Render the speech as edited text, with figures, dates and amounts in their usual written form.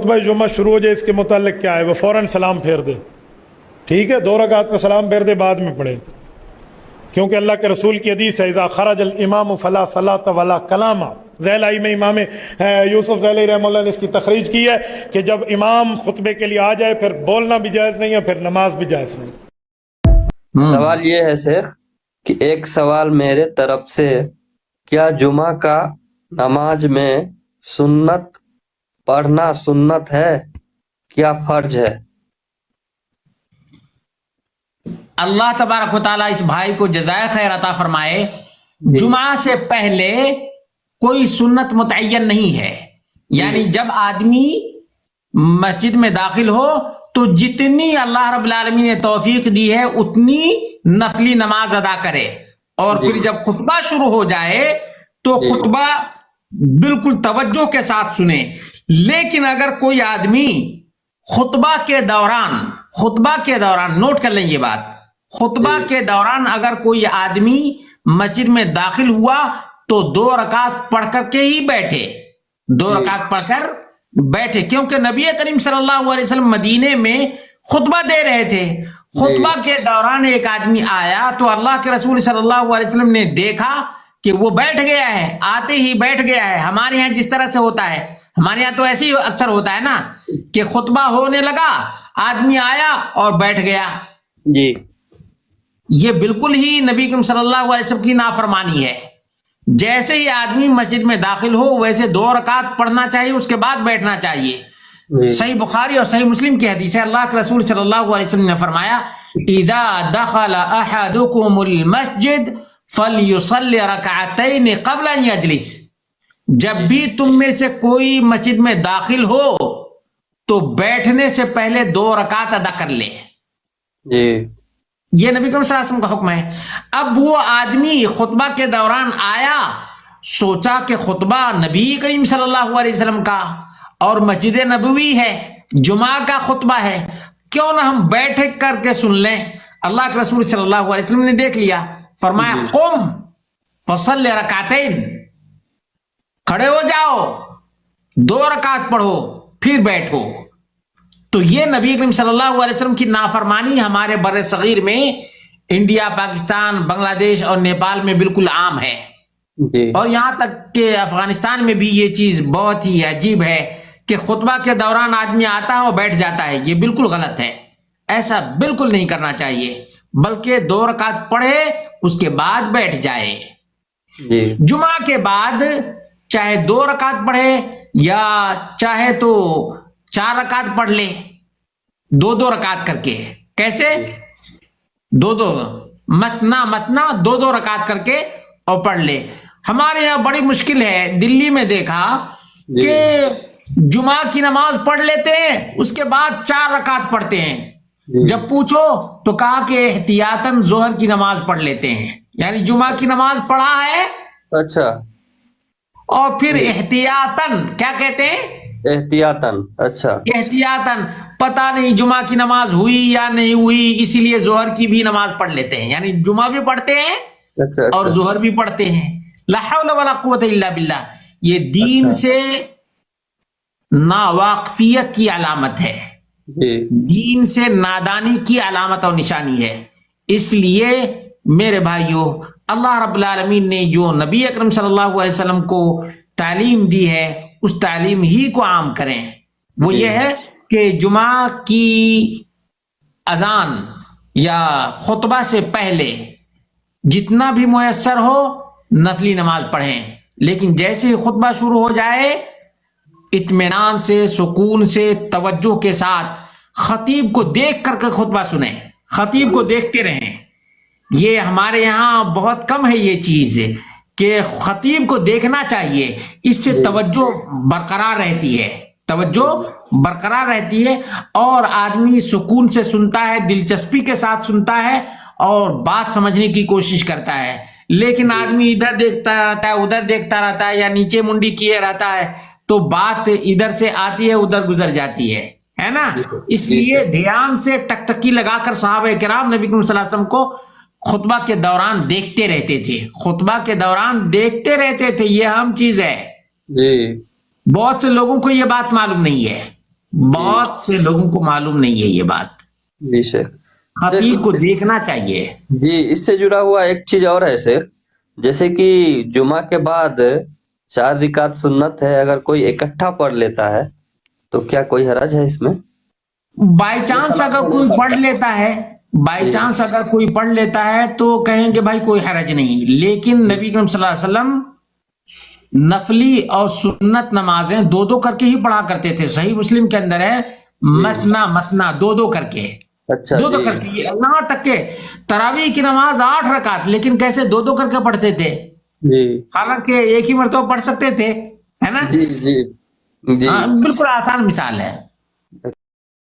خطبہ جمعہ شروع ہو جائے اس کے متعلق کیا ہے؟ وہ فوراً سلام پھیر دے، ٹھیک ہے، 2 رکعت کا سلام پھیر دے، بعد میں پڑھے، کیونکہ اللہ کے رسول کی حدیث ہے اذا خرج الامام فلا صلاۃ ولا کلام۔ زیلائی میں امام یوسف زیلائی رحمہ اللہ نے اس کی تخریج کی ہے کہ جب امام خطبے کے لیے آ جائے پھر بولنا بھی جائز نہیں ہے، پھر نماز بھی جائز نہیں۔ سوال یہ ہے شیخ کہ ایک سوال میرے طرف سے، کیا جمعہ کا نماز میں سنت پڑھنا سنت ہے کیا فرض ہے؟ اللہ تبارک و تعالیٰ اس بھائی کو جزائے خیر عطا فرمائے۔ جمعہ سے پہلے کوئی سنت متعین نہیں ہے، یعنی جب آدمی مسجد میں داخل ہو تو جتنی اللہ رب العالمین نے توفیق دی ہے اتنی نفلی نماز ادا کرے، اور پھر جب خطبہ شروع ہو جائے تو خطبہ بالکل توجہ کے ساتھ سنے۔ لیکن اگر کوئی آدمی خطبہ کے دوران نوٹ کر لیں یہ بات، خطبہ کے دوران اگر کوئی آدمی مسجد میں داخل ہوا تو 2 رکعت پڑھ کر کے ہی بیٹھے، 2 رکعت پڑھ کر بیٹھے، کیونکہ نبی کریم صلی اللہ علیہ وسلم مدینے میں خطبہ دے رہے تھے۔ خطبہ کے دوران ایک آدمی آیا تو اللہ کے رسول صلی اللہ علیہ وسلم نے دیکھا کہ وہ بیٹھ گیا ہے، آتے ہی بیٹھ گیا ہے۔ ہمارے یہاں جس طرح سے ہوتا ہے، ہمارے یہاں تو ایسے ہی اکثر ہوتا ہے نا کہ خطبہ ہونے لگا، آدمی آیا اور بیٹھ گیا۔ جی، یہ بالکل ہی نبی کریم صلی اللہ علیہ وسلم کی نافرمانی ہے۔ جیسے ہی آدمی مسجد میں داخل ہو ویسے 2 رکعت پڑھنا چاہیے، اس کے بعد بیٹھنا چاہیے۔ صحیح بخاری اور صحیح مسلم کی حدیث ہے، اللہ کے رسول صلی اللہ علیہ وسلم نے فرمایا اذا دخل احدکم المسجد فلیصلی رکعتین قبل ان یجلس، جب بھی تم میں سے کوئی مسجد میں داخل ہو تو بیٹھنے سے پہلے 2 رکعت ادا کر لے۔ یہ نبی کریم صلی اللہ علیہ وسلم کا حکم ہے۔ اب وہ آدمی خطبہ کے دوران آیا، سوچا کہ خطبہ نبی کریم صلی اللہ علیہ وسلم کا اور مسجد نبوی ہے، جمعہ کا خطبہ ہے، کیوں نہ ہم بیٹھ کر کے سن لیں۔ اللہ کے رسول صلی اللہ علیہ وسلم نے دیکھ لیا، فرمایا قم فصلی رکعتین، کھڑے ہو جاؤ 2 رکعت پڑھو پھر بیٹھو۔ تو یہ نبی کریم صلی اللہ علیہ وسلم کی نافرمانی ہمارے بر صغیر میں، انڈیا، پاکستان، بنگلہ دیش اور نیپال میں بالکل عام ہے، اور یہاں تک کہ افغانستان میں بھی یہ چیز بہت ہی عجیب ہے کہ خطبہ کے دوران آدمی آتا ہے اور بیٹھ جاتا ہے۔ یہ بالکل غلط ہے، ایسا بالکل نہیں کرنا چاہیے، بلکہ 2 رکعت پڑھے اس کے بعد بیٹھ جائے۔ جمعہ کے بعد چاہے 2 رکعت پڑھے یا چاہے تو 4 رکعت پڑھ لے، 2 رکعت کر کے۔ کیسے؟ 2 مثنا 2 رکعت کر کے اور پڑھ لے۔ ہمارے یہاں بڑی مشکل ہے، دلی میں دیکھا کہ جمعہ کی نماز پڑھ لیتے ہیں اس کے بعد 4 رکعت پڑھتے ہیں۔ جب پوچھو تو کہا کہ احتیاطاً ظہر کی نماز پڑھ لیتے ہیں، یعنی جمعہ کی نماز پڑھا ہے، اچھا، اور پھر احتیاطاً کیا کہتے ہیں؟ احتیاطاً، اچھا، احتیاطاً پتہ نہیں جمعہ کی نماز ہوئی یا نہیں ہوئی، اسی لیے ظہر کی بھی نماز پڑھ لیتے ہیں، یعنی جمعہ بھی پڑھتے ہیں اور ظہر بھی پڑھتے ہیں۔ لا حول ولا قوت الا باللہ۔ یہ دین سے ناواقفیت کی علامت ہے، دین سے نادانی کی علامت اور نشانی ہے۔ اس لیے میرے بھائیوں، اللہ رب العالمین نے جو نبی اکرم صلی اللہ علیہ وسلم کو تعلیم دی ہے اس تعلیم ہی کو عام کریں۔ وہ یہ ہے کہ جمعہ کی اذان یا خطبہ سے پہلے جتنا بھی میسر ہو نفلی نماز پڑھیں، لیکن جیسے ہی خطبہ شروع ہو جائے اطمینان سے، سکون سے، توجہ کے ساتھ خطیب کو دیکھ کر کے خطبہ سنیں، خطیب کو دیکھتے رہیں۔ یہ ہمارے یہاں بہت کم ہے یہ چیز کہ خطیب کو دیکھنا چاہیے، اس سے توجہ برقرار رہتی ہے، توجہ برقرار رہتی ہے، اور آدمی سکون سے سنتا ہے، دلچسپی کے ساتھ سنتا ہے اور بات سمجھنے کی کوشش کرتا ہے۔ لیکن آدمی ادھر دیکھتا رہتا ہے، ادھر دیکھتا رہتا ہے، یا نیچے منڈی کیے رہتا ہے تو بات ادھر سے آتی ہے ادھر گزر جاتی ہے نا۔ اس لیے دھیان سے ٹکٹکی لگا کر صحابہ کرام نبی کریم صلی اللہ علیہ وسلم کو خطبہ کے دوران دیکھتے رہتے تھے، خطبہ کے دوران دیکھتے رہتے تھے۔ یہ اہم چیز ہے، بہت سے لوگوں کو یہ بات معلوم نہیں ہے۔ بہت سے لوگوں کو معلوم نہیں ہے یہ بات. جی شیخ. خطیب کو دیکھنا چاہیے. جی اس سے جڑا ہوا ایک چیز اور ہے شیخ, جیسے کہ جمعہ کے بعد 4 رکعت سنت ہے, اگر کوئی اکٹھا پڑھ لیتا ہے تو کیا کوئی حرج ہے اس میں؟ بائی چانس اگر کوئی پڑھ لیتا ہے, بائی چانس اگر کوئی پڑھ لیتا ہے تو کہیں گے بھائی کوئی حرج نہیں, لیکن نبی کریم صلی اللہ علیہ وسلم نفلی اور سنت نمازیں 2 کر کے ہی پڑھا کرتے تھے. صحیح مسلم کے اندر ہے مثنا مثنا 2 کر کے, اچھا 2 کر کے, یہاں تک کہ تراویح کی نماز 8 رکعت, لیکن کیسے 2 کر کے پڑھتے تھے, جی حالانکہ ایک ہی مرتبہ پڑھ سکتے تھے, ہے نا. جی جی جی بالکل آسان مثال ہے.